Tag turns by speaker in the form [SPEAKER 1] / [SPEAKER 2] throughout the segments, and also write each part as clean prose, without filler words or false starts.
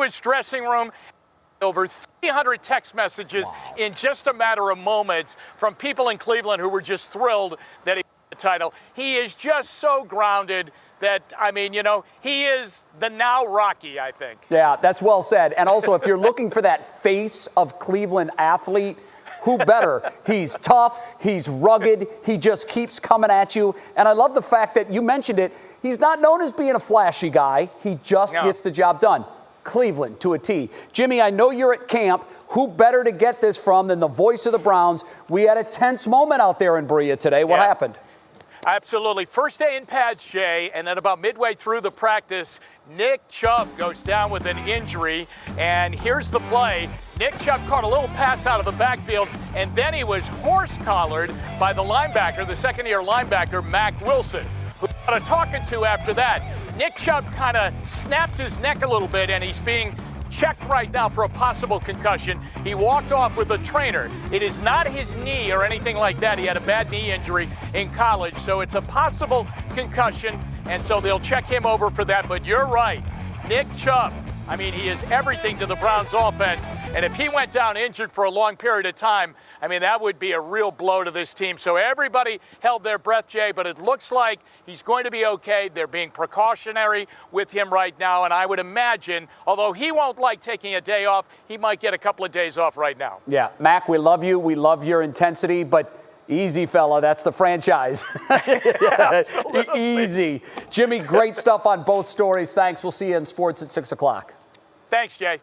[SPEAKER 1] his dressing room. Over 300 text messages in just a matter of moments from people in Cleveland who were just thrilled that he got the title. He is just so grounded that, I mean, you know, he is the now Rocky, I think.
[SPEAKER 2] Yeah, that's well said. And also, if you're looking for that face of Cleveland athlete, who better? He's tough, he's rugged, he just keeps coming at you. And I love the fact that you mentioned it. He's not known as being a flashy guy. He just gets the job done. Cleveland to a T. Jimmy, I know you're at camp. Who better to get this from than the voice of the Browns? We had a tense moment out there in Berea today. What happened?
[SPEAKER 1] Absolutely. First day in pads, Jay, and then about midway through the practice, Nick Chubb goes down with an injury, and here's the play. Nick Chubb caught a little pass out of the backfield, and then he was horse-collared by the linebacker, the second-year linebacker, Mac Wilson, who got a talking to after that. Nick Chubb kind of snapped his neck a little bit, and he's being checked right now for a possible concussion. He walked off with a trainer. It is not his knee or anything like that. He had a bad knee injury in college, so it's a possible concussion, and so they'll check him over for that. But you're right, Nick Chubb, I mean, he is everything to the Browns offense, and if he went down injured for a long period of time, I mean, that would be a real blow to this team. So everybody held their breath, Jay, but it looks like he's going to be okay. They're being precautionary with him right now, and I would imagine, although he won't like taking a day off, he might get a couple of days off right now.
[SPEAKER 2] Yeah, Mac, we love you. We love your intensity, but easy, fella. That's the franchise. Easy. Jimmy, great stuff on both stories. Thanks. We'll see you in sports at 6 o'clock.
[SPEAKER 1] Thanks, Jay.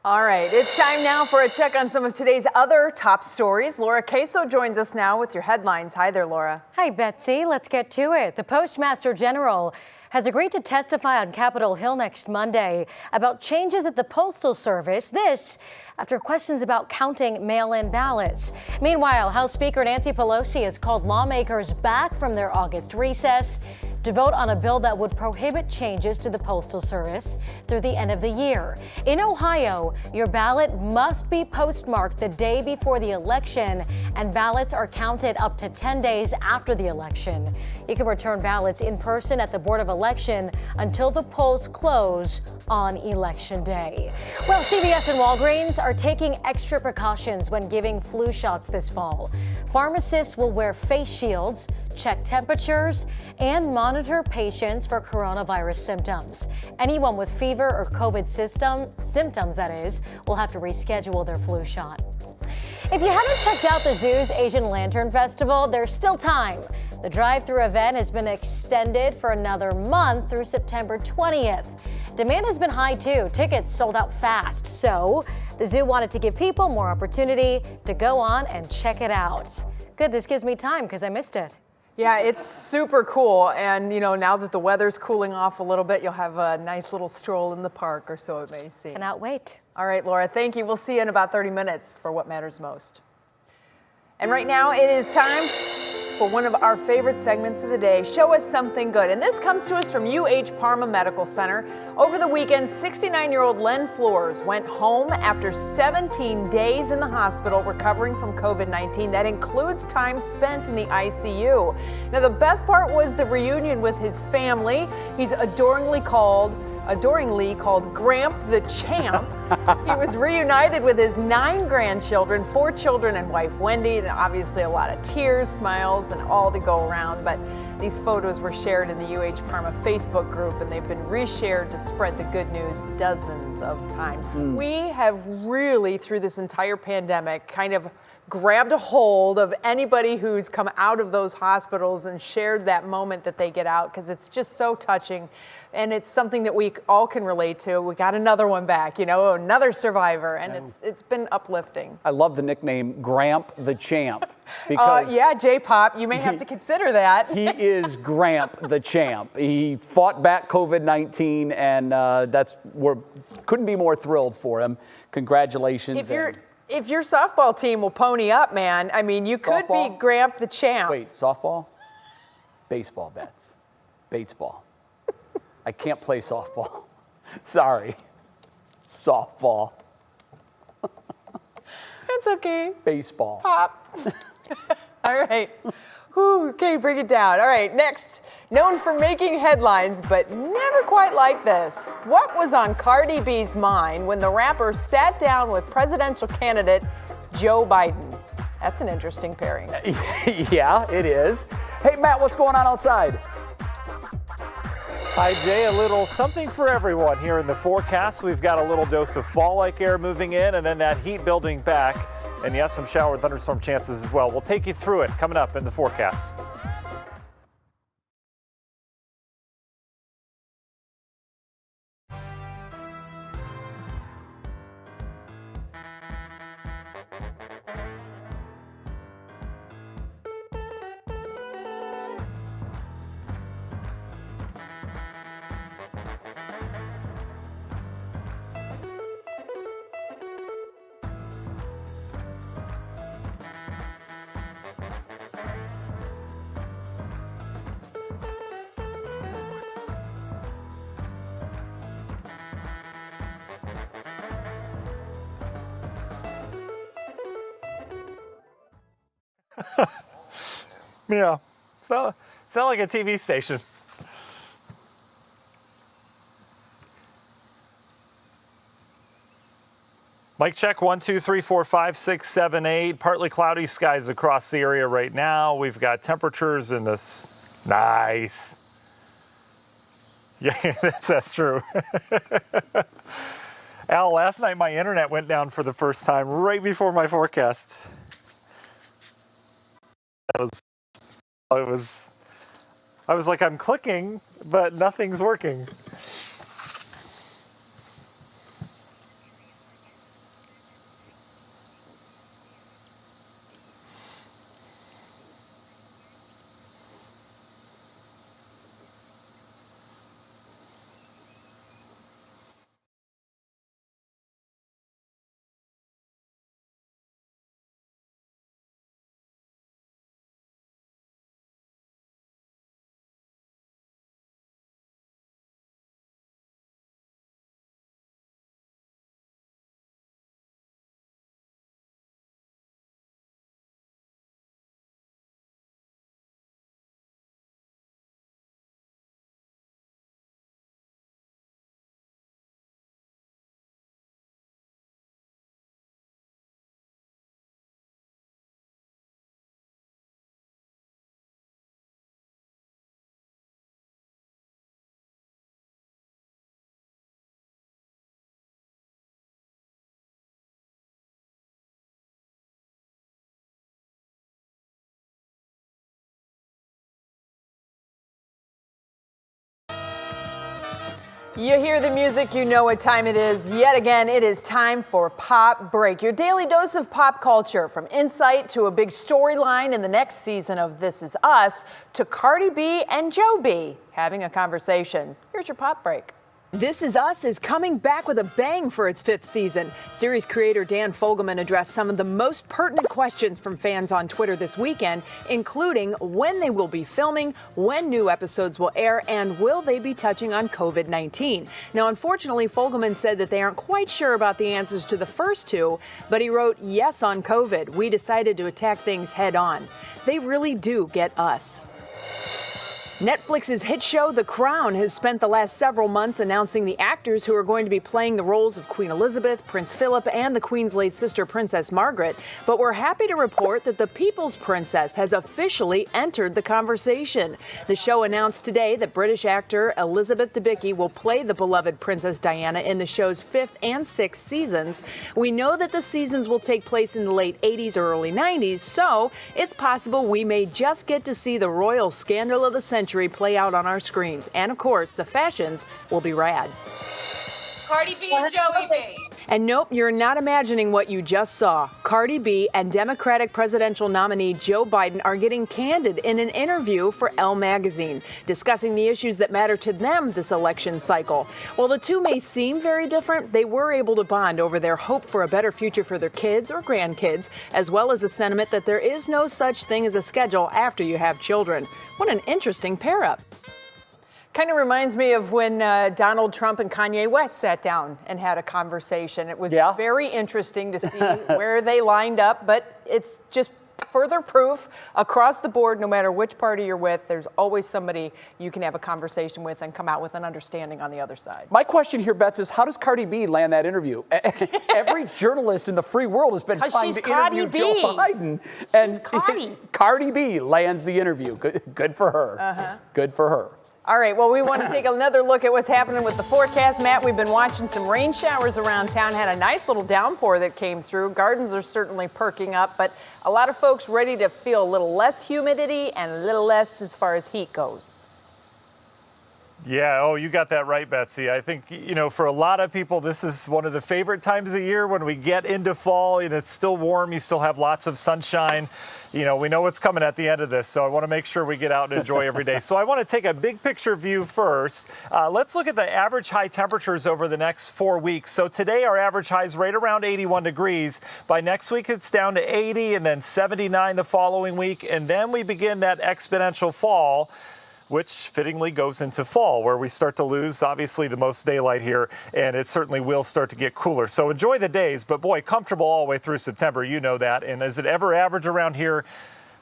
[SPEAKER 3] All right, it's time now for a check on some of today's other top stories. Laura Queso joins us now with your headlines. Hi there, Laura.
[SPEAKER 4] Hi, Betsy. Let's get to it. The Postmaster General has agreed to testify on Capitol Hill next Monday about changes at the Postal Service. This after questions about counting mail-in ballots. Meanwhile, House Speaker Nancy Pelosi has called lawmakers back from their August recess to vote on a bill that would prohibit changes to the Postal Service through the end of the year. In Ohio, your ballot must be postmarked the day before the election, and ballots are counted up to 10 days after the election. You can return ballots in person at the Board of Election until the polls close on Election Day. Well, CVS and Walgreens are taking extra precautions when giving flu shots this fall. Pharmacists will wear face shields, check temperatures, and monitor patients for coronavirus symptoms. Anyone with fever or COVID symptoms, that is, will have to reschedule their flu shot. If you haven't checked out the zoo's Asian Lantern Festival, there's still time. The drive-through event has been extended for another month through September 20th. Demand has been high too. Tickets sold out fast. So the zoo wanted to give people more opportunity to go on and check it out. Good, this gives me time because I missed it.
[SPEAKER 3] Yeah, it's super cool. And, you know, now that the weather's cooling off a little bit, you'll have a nice little stroll in the park, or so it may seem.
[SPEAKER 4] Cannot wait.
[SPEAKER 3] All right, Laura, thank you. We'll see you in about 30 minutes for What Matters Most. And right now it is time for one of our favorite segments of the day, Show Us Something Good. And this comes to us from UH Parma Medical Center. Over the weekend, 69-year-old Len Flores went home after 17 days in the hospital recovering from COVID-19. That includes time spent in the ICU. Now, the best part was the reunion with his family. He's adoringly called Gramp the Champ. He was reunited with his 9 grandchildren, 4 children and wife Wendy, and obviously a lot of tears, smiles, and all to go around. But these photos were shared in the UH Parma Facebook group, and they've been reshared to spread the good news dozens of times. We have really, through this entire pandemic, kind of grabbed a hold of anybody who's come out of those hospitals and shared that moment that they get out, because it's just so touching. And it's something that we all can relate to. We got another one back, you know, another survivor, and it's been uplifting.
[SPEAKER 2] I love the nickname Gramp the Champ. Because
[SPEAKER 3] yeah, J-Pop, you may have to consider that.
[SPEAKER 2] He is Gramp the Champ. He fought back COVID-19, and couldn't be more thrilled for him. Congratulations.
[SPEAKER 3] If your softball team will pony up, man, I mean, you could be Gramp the Champ.
[SPEAKER 2] Wait, softball? Baseball, Bets. Baseball. I can't play softball. Sorry. Softball.
[SPEAKER 3] It's okay.
[SPEAKER 2] Baseball.
[SPEAKER 3] Pop. All right. Whew, okay, bring it down. All right, next Known for making headlines, but never quite like this. What was on Cardi B's mind when the rapper sat down with presidential candidate Joe Biden? That's an interesting pairing.
[SPEAKER 2] Yeah, it is. Hey, Matt, what's going on outside?
[SPEAKER 1] Hi, Jay. A little something for everyone here in the forecast. We've got a little dose of fall-like air moving in and then that heat building back. And yes, some shower and thunderstorm chances as well. We'll take you through it coming up in the forecast. Yeah, sound like a TV station. Mic check, 1, 2, 3, 4, 5, 6, 7, 8. Partly cloudy skies across the area right now. We've got temperatures in this. Nice. Yeah, that's true. Al, last night my internet went down for the first time right before my forecast. I was like, I'm clicking, but nothing's working.
[SPEAKER 3] You hear the music, you know what time it is. Yet again, it is time for Pop Break, your daily dose of pop culture, from insight to a big storyline in the next season of This Is Us, to Cardi B and Joe B having a conversation. Here's your Pop Break. This Is Us is coming back with a bang for its 5th season. Series creator Dan Fogelman addressed some of the most pertinent questions from fans on Twitter this weekend, including when they will be filming, when new episodes will air, and will they be touching on COVID-19. Now, unfortunately, Fogelman said that they aren't quite sure about the answers to the first two, but he wrote, "Yes, on COVID, we decided to attack things head on. They really do get us." Netflix's hit show The Crown has spent the last several months announcing the actors who are going to be playing the roles of Queen Elizabeth, Prince Philip, and the Queen's late sister, Princess Margaret. But we're happy to report that the People's Princess has officially entered the conversation. The show announced today that British actor Elizabeth Debicki will play the beloved Princess Diana in the show's 5th and 6th seasons. We know that the seasons will take place in the late 80s or early 90s, so it's possible we may just get to see the royal scandal of the century play out on our screens. And of course, the fashions will be rad.
[SPEAKER 5] Cardi B and Joey B.
[SPEAKER 3] And nope, you're not imagining what you just saw. Cardi B and Democratic presidential nominee Joe Biden are getting candid in an interview for Elle magazine, discussing the issues that matter to them this election cycle. While the two may seem very different, they were able to bond over their hope for a better future for their kids or grandkids, as well as a sentiment that there is no such thing as a schedule after you have children. What an interesting pair-up. Kind of reminds me of when Donald Trump and Kanye West sat down and had a conversation. It was very interesting to see where they lined up, but it's just further proof across the board, no matter which party you're with, there's always somebody you can have a conversation with and come out with an understanding on the other side.
[SPEAKER 2] My question here, Bets, is how does Cardi B land that interview? Every journalist in the free world has been trying to interview Joe Biden. And Cardi B lands the interview. Good for her. Good for her.
[SPEAKER 3] All right, well, we want to take another look at what's happening with the forecast. Matt, we've been watching some rain showers around town. Had a nice little downpour that came through. Gardens are certainly perking up, but a lot of folks ready to feel a little less humidity and a little less as far as heat goes.
[SPEAKER 6] Yeah, you got that right, Betsy. I think, for a lot of people, this is one of the favorite times of year when we get into fall and it's still warm. You still have lots of sunshine. We know what's coming at the end of this, so I want to make sure we get out and enjoy every day. So I want to take a big picture view first. Let's look at the average high temperatures over the next 4 weeks. So today our average high is right around 81 degrees. By next week it's down to 80 and then 79 the following week. And then we begin that exponential fall, which fittingly goes into fall, where we start to lose, obviously, the most daylight here, and it certainly will start to get cooler. So enjoy the days, but boy, comfortable all the way through September, you know that. And is it ever average around here?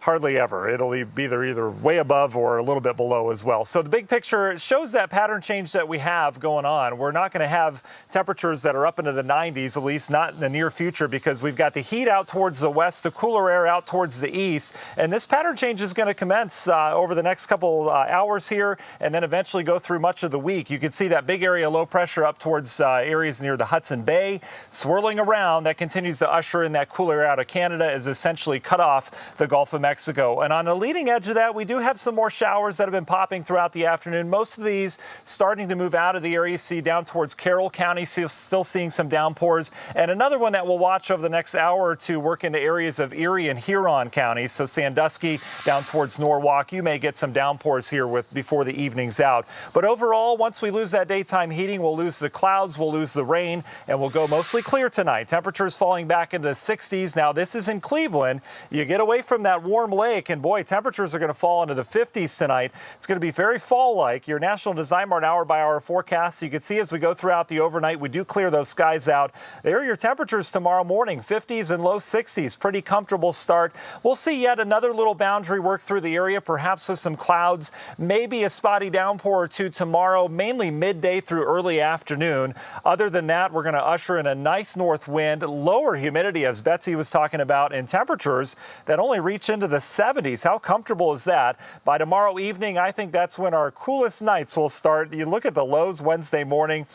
[SPEAKER 6] Hardly ever. It'll be either way above or a little bit below as well. So the big picture shows that pattern change that we have going on. We're not going to have temperatures that are up into the 90s, at least not in the near future, because we've got the heat out towards the west, the cooler air out towards the east. And this pattern change is going to commence over the next couple hours here and then eventually go through much of the week. You can see that big area of low pressure up towards areas near the Hudson Bay swirling around. That continues to usher in that cooler air out of Canada, is essentially cut off the Gulf of Mexico. And on the leading edge of that, we do have some more showers that have been popping throughout the afternoon. Most of these starting to move out of the area. You see down towards Carroll County, still seeing some downpours. And another one that we'll watch over the next hour or two work into areas of Erie and Huron counties. So Sandusky down towards Norwalk, you may get some downpours here before the evening's out. But overall, once we lose that daytime heating, we'll lose the clouds, we'll lose the rain, and we'll go mostly clear tonight. Temperatures falling back into the 60s. Now, this is in Cleveland. You get away from that warm lake, and boy, temperatures are going to fall into the 50s tonight. It's going to be very fall-like. Your National Design Mart hour-by-hour forecast. You can see as we go throughout the overnight, we do clear those skies out. There are your temperatures tomorrow morning, 50s and low 60s. Pretty comfortable start. We'll see yet another little boundary work through the area, perhaps with some clouds, maybe a spotty downpour or two tomorrow, mainly midday through early afternoon. Other than that, we're going to usher in a nice north wind, lower humidity, as Betsy was talking about, and temperatures that only reach into the 70s. How comfortable is that? By tomorrow evening, I think that's when our coolest nights will start. You look at the lows Wednesday morning.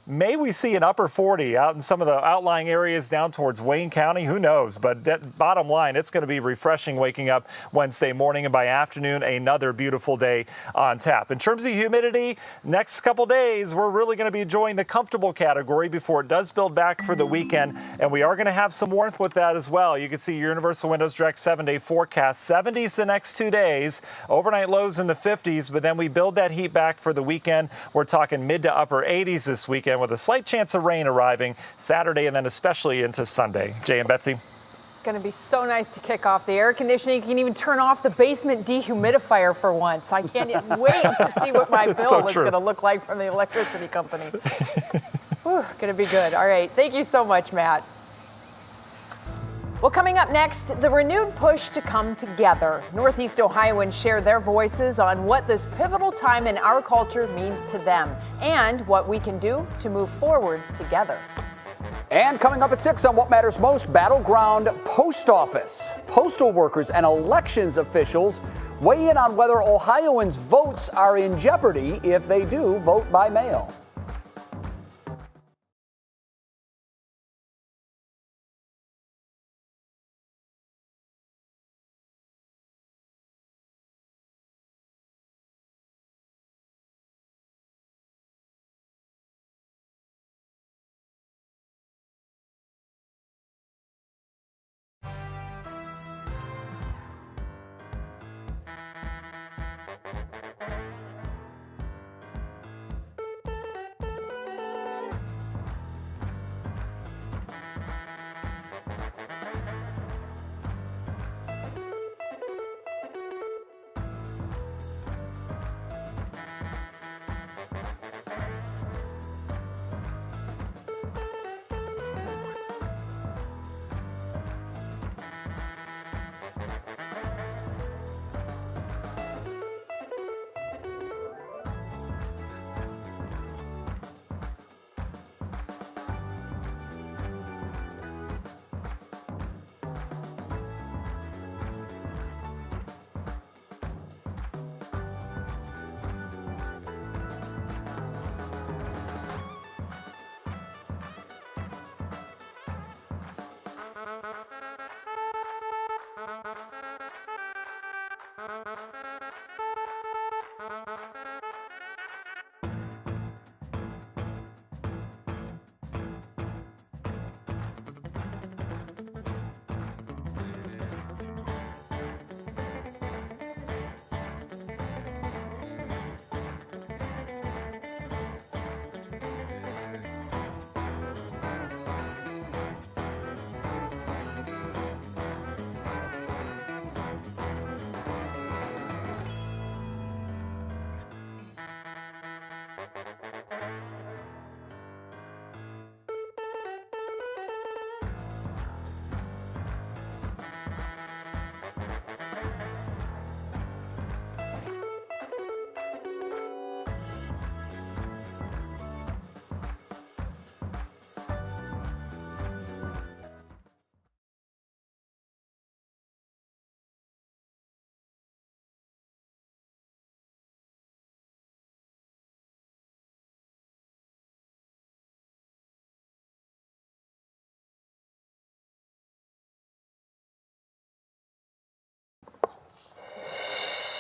[SPEAKER 6] May we see an upper 40 out in some of the outlying areas down towards Wayne County? Who knows? But bottom line, it's going to be refreshing waking up Wednesday morning, and by afternoon, another beautiful day on tap. In terms of humidity, next couple days, we're really going to be enjoying the comfortable category before it does build back for the weekend, and we are going to have some warmth with that as well. You can see your Universal Windows Direct 7-day forecast. 70s the next 2 days, overnight lows in the 50s, but then we build that heat back for the weekend. We're talking mid to upper 80s this weekend, with a slight chance of rain arriving Saturday and then especially into Sunday. Jay and Betsy.
[SPEAKER 3] Going to be so nice to kick off the air conditioning. You can even turn off the basement dehumidifier for once. I can't wait to see what my bill is going to look like from the electricity company. Going to be good. All right. Thank you so much, Matt. Well, coming up next, the renewed push to come together. Northeast Ohioans share their voices on what this pivotal time in our culture means to them and what we can do to move forward together.
[SPEAKER 2] And coming up at 6 on What Matters Most, Battleground Post Office. Postal workers and elections officials weigh in on whether Ohioans' votes are in jeopardy if they do vote by mail.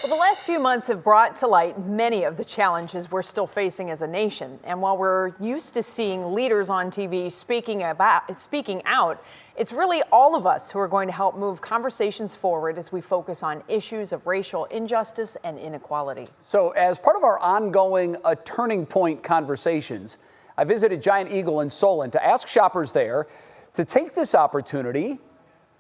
[SPEAKER 3] Well, the last few months have brought to light many of the challenges we're still facing as a nation. And while we're used to seeing leaders on TV speaking out, it's really all of us who are going to help move conversations forward as we focus on issues of racial injustice and inequality.
[SPEAKER 2] So as part of our ongoing Turning Point conversations, I visited Giant Eagle in Solon to ask shoppers there to take this opportunity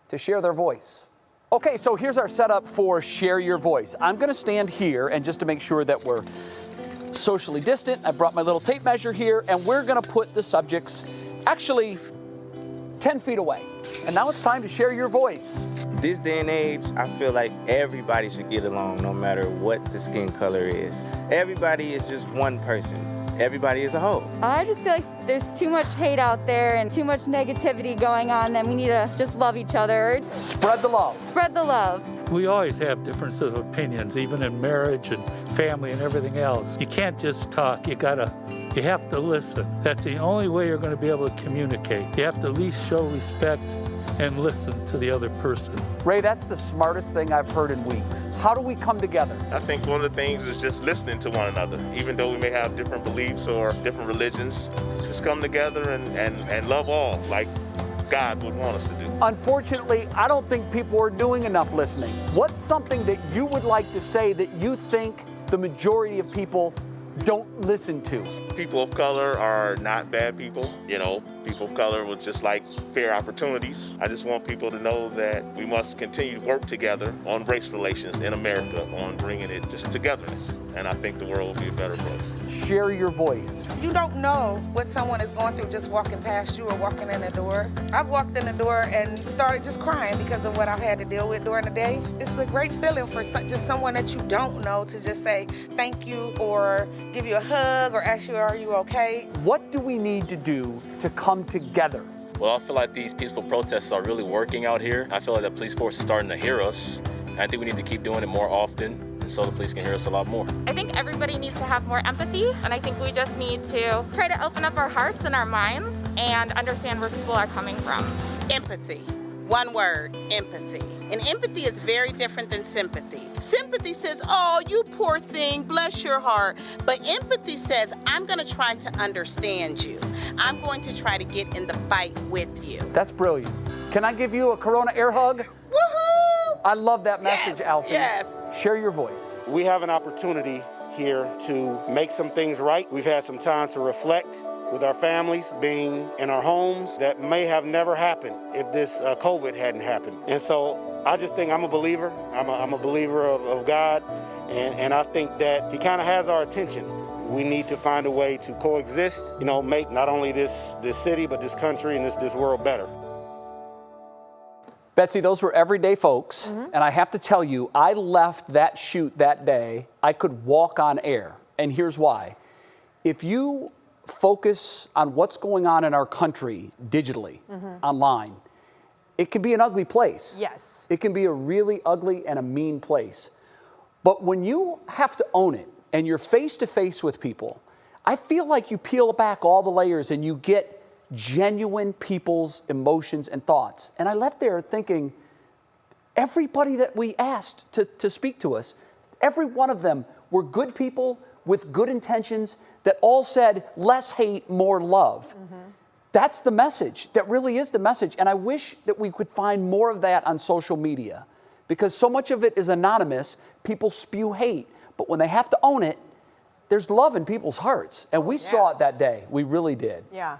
[SPEAKER 2] to share their voice. Okay, so here's our setup for Share Your Voice. I'm going to stand here, and just to make sure that we're socially distant, I brought my little tape measure here, and we're going to put the subjects actually 10 feet away. And now it's time to share your voice.
[SPEAKER 7] This day and age, I feel like everybody should get along no matter what the skin color is. Everybody is just one person. Everybody is a whole.
[SPEAKER 8] I just feel like there's too much hate out there and too much negativity going on, and we need to just love each other.
[SPEAKER 2] Spread the love.
[SPEAKER 8] Spread the love.
[SPEAKER 9] We always have differences of opinions, even in marriage and family and everything else. You can't just talk, you have to listen. That's the only way you're going to be able to communicate. You have to at least show respect and listen to the other person.
[SPEAKER 2] Ray, that's the smartest thing I've heard in weeks. How do we come together?
[SPEAKER 10] I think one of the things is just listening to one another. Even though we may have different beliefs or different religions, just come together and love all like God would want us to do.
[SPEAKER 2] Unfortunately, I don't think people are doing enough listening. What's something that you would like to say that you think the majority of people don't listen to?
[SPEAKER 10] People of color are not bad people. You know, people of color would just like fair opportunities. I just want people to know that we must continue to work together on race relations in America, on bringing it just togetherness. And I think the world will be a better place.
[SPEAKER 2] Share your voice.
[SPEAKER 5] You don't know what someone is going through just walking past you or walking in the door. I've walked in the door and started just crying because of what I've had to deal with during the day. It's a great feeling for just someone that you don't know to just say thank you or give you a hug or ask you, are you okay?
[SPEAKER 2] What do we need to do to come together?
[SPEAKER 11] Well, I feel like these peaceful protests are really working out here. I feel like the police force is starting to hear us. I think we need to keep doing it more often, and so the police can hear us a lot more.
[SPEAKER 12] I think everybody needs to have more empathy, and I think we just need to try to open up our hearts and our minds and understand where people are coming from.
[SPEAKER 13] Empathy. One word, empathy. And empathy is very different than sympathy. Sympathy says, oh, you poor thing, bless your heart. But empathy says, I'm going to try to understand you. I'm going to try to get in the fight with you.
[SPEAKER 2] That's brilliant. Can I give you a Corona air hug?
[SPEAKER 13] Woohoo!
[SPEAKER 2] I love that message, Alfie.
[SPEAKER 13] Yes.
[SPEAKER 2] Share your voice.
[SPEAKER 14] We have an opportunity here to make some things right. We've had some time to reflect with our families, being in our homes. That may have never happened if this COVID hadn't happened. And so I just think I'm a believer. I'm a believer of God, and I think that He kind of has our attention. We need to find a way to coexist, you know, make not only this city, but this country and this world better.
[SPEAKER 2] Betsy, those were everyday folks, and I have to tell you, I left that shoot that day, I could walk on air, and here's why. If you focus on what's going on in our country digitally, online, it can be an ugly place.
[SPEAKER 3] Yes.
[SPEAKER 2] It can be a really ugly and a mean place. But when you have to own it and you're face to face with people, I feel like you peel back all the layers and you get genuine people's emotions and thoughts. And I left there thinking, everybody that we asked to speak to us, every one of them were good people with good intentions that all said, less hate, more love. That's the message. That really is the message. And I wish that we could find more of that on social media, because so much of it is anonymous. People spew hate, but when they have to own it, there's love in people's hearts. And we saw it that day. We really did.
[SPEAKER 3] Yeah.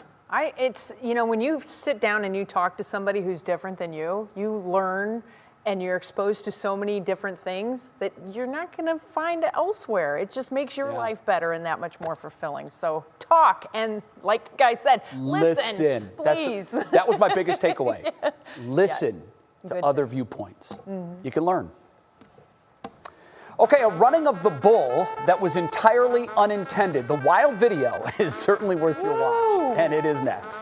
[SPEAKER 3] It's, you know, when you sit down and you talk to somebody who's different than you learn and you're exposed to so many different things that you're not going to find elsewhere. It just makes your life better and that much more fulfilling. So talk, and like the guy said, listen. Please.
[SPEAKER 2] That was my biggest takeaway. Listen to other viewpoints. You can learn. Okay, a running of the bull that was entirely unintended. The wild video is certainly worth your watch, and it is next.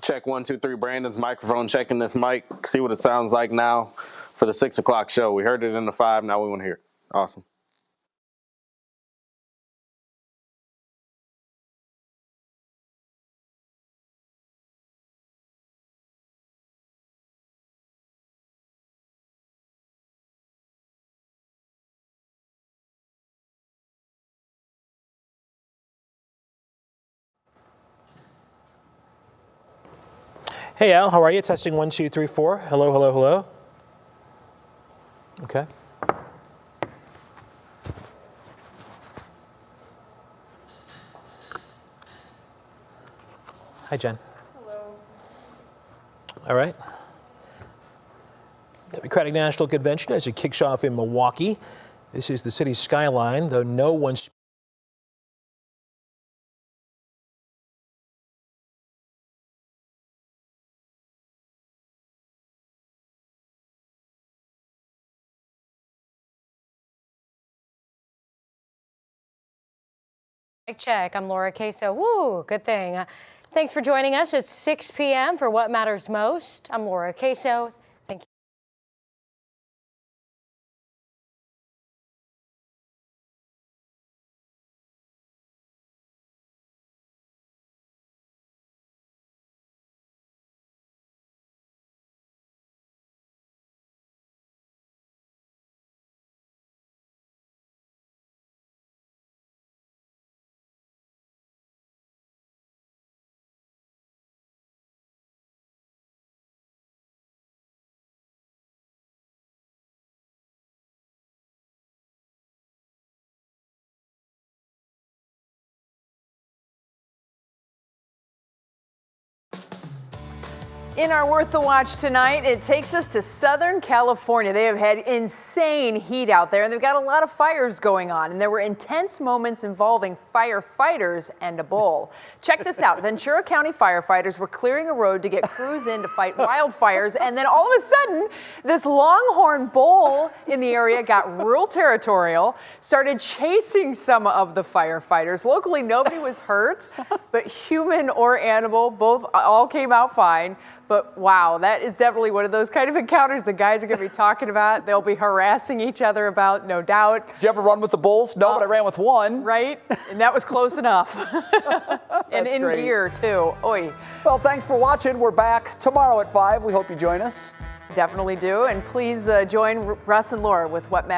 [SPEAKER 15] Check 1, 2, 3. Brandon's microphone. Checking this mic. See what it sounds like now for the 6 o'clock show. We heard it in the 5. Now we want to hear it. Awesome.
[SPEAKER 16] Hey, Al, how are you? Testing 1, 2, 3, 4. Hello, hello, hello. Okay. Hi, Jen.
[SPEAKER 3] Hello.
[SPEAKER 16] All right. Democratic National Convention as it kicks off in Milwaukee. This is the city skyline, though no one's
[SPEAKER 4] Check. I'm Laura Queso. Woo, good thing. Thanks for joining us at 6 p.m. for What Matters Most. I'm Laura Queso. Thank you.
[SPEAKER 3] In our Worth the Watch tonight, it takes us to Southern California. They have had insane heat out there, and they've got a lot of fires going on, and there were intense moments involving firefighters and a bull. Check this out. Ventura County firefighters were clearing a road to get crews in to fight wildfires, and then all of a sudden, this longhorn bull in the area got real territorial, started chasing some of the firefighters. Locally, nobody was hurt, but human or animal, all came out fine. But wow, that is definitely one of those kind of encounters the guys are going to be talking about. They'll be harassing each other about, no doubt.
[SPEAKER 2] Did you ever run with the bulls? No, but I ran with one.
[SPEAKER 3] Right? And that was close enough. And in
[SPEAKER 2] great.
[SPEAKER 3] gear, too. Oy.
[SPEAKER 2] Well, thanks for watching. We're back tomorrow at 5. We hope you join us.
[SPEAKER 3] Definitely do. And please join Russ and Laura with What Matters.